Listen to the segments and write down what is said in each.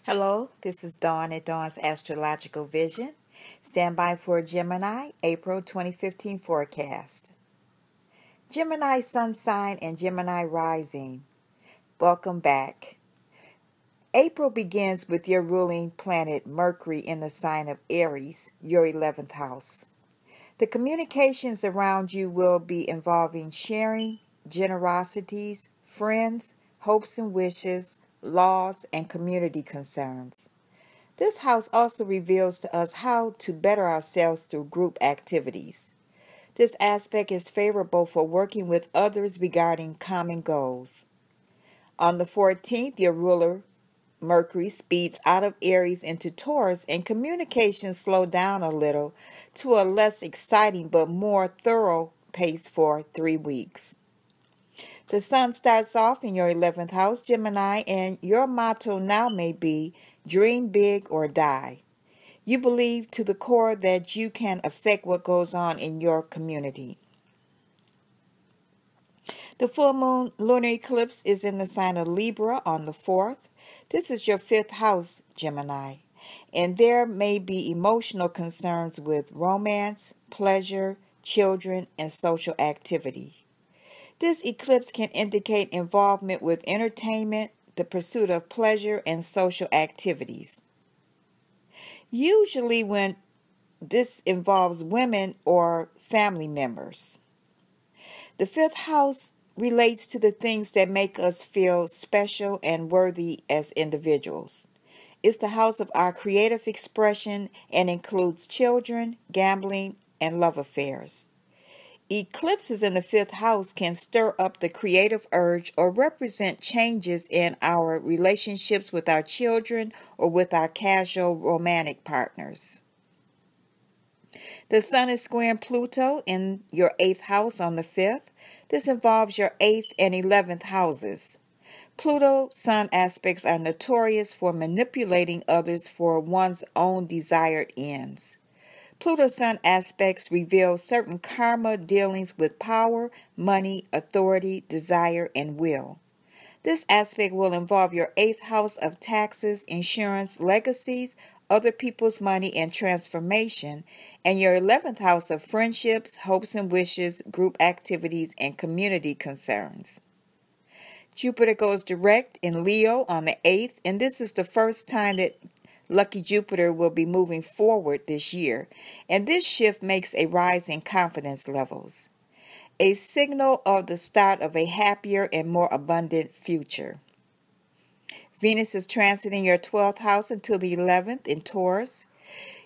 Hello, this is Dawn at Dawn's Astrological Vision. Stand by for Gemini, April 2015 forecast. Gemini Sun Sign and Gemini Rising. Welcome back. April begins with your ruling planet Mercury in the sign of Aries, your 11th house. The communications around you will be involving sharing, generosities, friends, hopes and wishes, laws, and community concerns. This house also reveals to us how to better ourselves through group activities. This aspect is favorable for working with others regarding common goals. On the 14th, your ruler, Mercury, speeds out of Aries into Taurus, and communications slow down a little to a less exciting but more thorough pace for 3 weeks. The sun starts off in your 11th house, Gemini, and your motto now may be dream big or die. You believe to the core that you can affect what goes on in your community. The full moon lunar eclipse is in the sign of Libra on the 4th. This is your 5th house, Gemini, and there may be emotional concerns with romance, pleasure, children, and social activity. This eclipse can indicate involvement with entertainment, the pursuit of pleasure, and social activities. Usually when this involves women or family members. The 5th house relates to the things that make us feel special and worthy as individuals. It's the house of our creative expression and includes children, gambling, and love affairs. Eclipses in the 5th house can stir up the creative urge or represent changes in our relationships with our children or with our casual romantic partners. The sun is squaring Pluto in your 8th house on the 5th. This involves your 8th and 11th houses. Pluto-Sun aspects are notorious for manipulating others for one's own desired ends. Pluto-Sun aspects reveal certain karma dealings with power, money, authority, desire, and will. This aspect will involve your 8th house of taxes, insurance, legacies, other people's money, and transformation, and your 11th house of friendships, hopes and wishes, group activities, and community concerns. Jupiter goes direct in Leo on the 8th, and this is the first time that lucky Jupiter will be moving forward this year, and this shift makes a rise in confidence levels, a signal of the start of a happier and more abundant future. Venus is transiting your 12th house until the 11th in Taurus.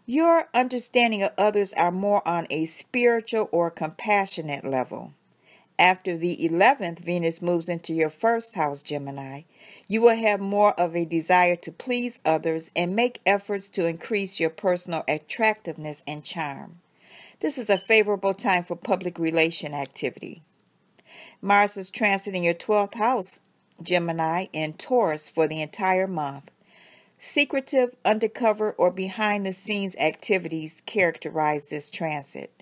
Your understanding of others are more on a spiritual or compassionate level. After the 11th, Venus moves into your 1st house, Gemini. You will have more of a desire to please others and make efforts to increase your personal attractiveness and charm. This is a favorable time for public relation activity. Mars is transiting your 12th house, Gemini, in Taurus for the entire month. Secretive, undercover, or behind-the-scenes activities characterize this transit.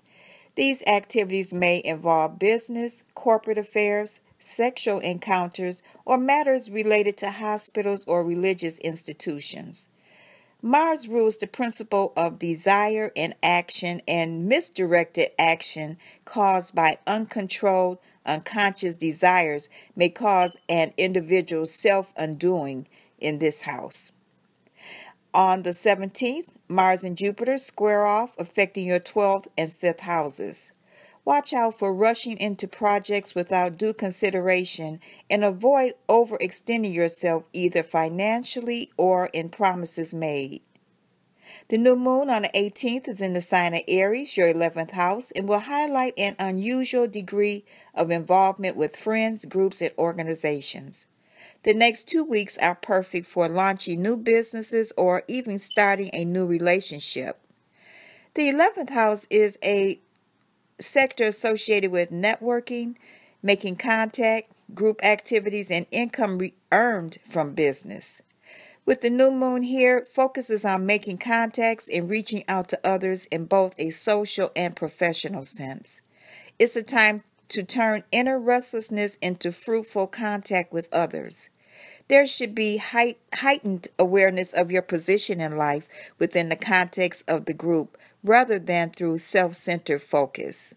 These activities may involve business, corporate affairs, sexual encounters, or matters related to hospitals or religious institutions. Mars rules the principle of desire and action, and misdirected action caused by uncontrolled, unconscious desires may cause an individual's self-undoing in this house. On the 17th, Mars and Jupiter square off, affecting your 12th and 5th houses. Watch out for rushing into projects without due consideration and avoid overextending yourself either financially or in promises made. The new moon on the 18th is in the sign of Aries, your 11th house, and will highlight an unusual degree of involvement with friends, groups, and organizations. The next 2 weeks are perfect for launching new businesses or even starting a new relationship. The 11th house is a sector associated with networking, making contact, group activities, and income earned from business. With the new moon here, focuses on making contacts and reaching out to others in both a social and professional sense. It's a time to turn inner restlessness into fruitful contact with others. There should be heightened awareness of your position in life within the context of the group rather than through self-centered focus.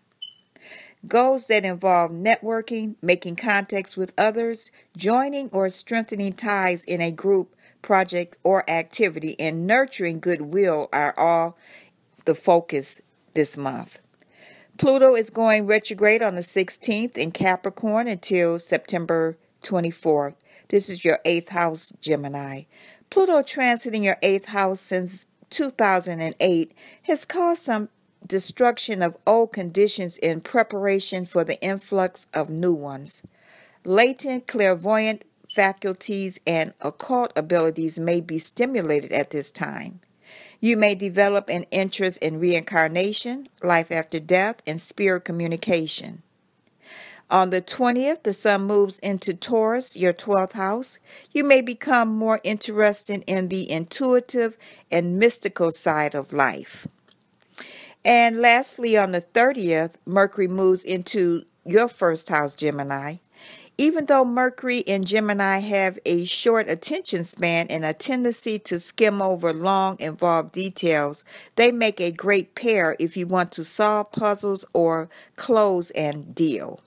Goals that involve networking, making contacts with others, joining or strengthening ties in a group, project, or activity, and nurturing goodwill are all the focus this month. Pluto is going retrograde on the 16th in Capricorn until September 24th. This is your 8th house, Gemini. Pluto transiting your 8th house since 2008 has caused some destruction of old conditions in preparation for the influx of new ones. Latent clairvoyant faculties and occult abilities may be stimulated at this time. You may develop an interest in reincarnation, life after death, and spirit communication. On the 20th, the sun moves into Taurus, your 12th house. You may become more interested in the intuitive and mystical side of life. And lastly, on the 30th, Mercury moves into your first house, Gemini. Even though Mercury and Gemini have a short attention span and a tendency to skim over long, involved details, they make a great pair if you want to solve puzzles or close and deal.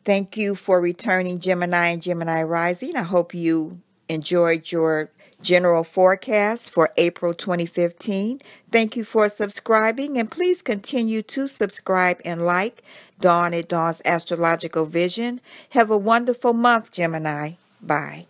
Thank you for returning, Gemini and Gemini Rising. I hope you enjoyed your general forecast for April 2015. Thank you for subscribing, and please continue to subscribe and like Dawn at Dawn's Astrological Vision. Have a wonderful month, Gemini. Bye.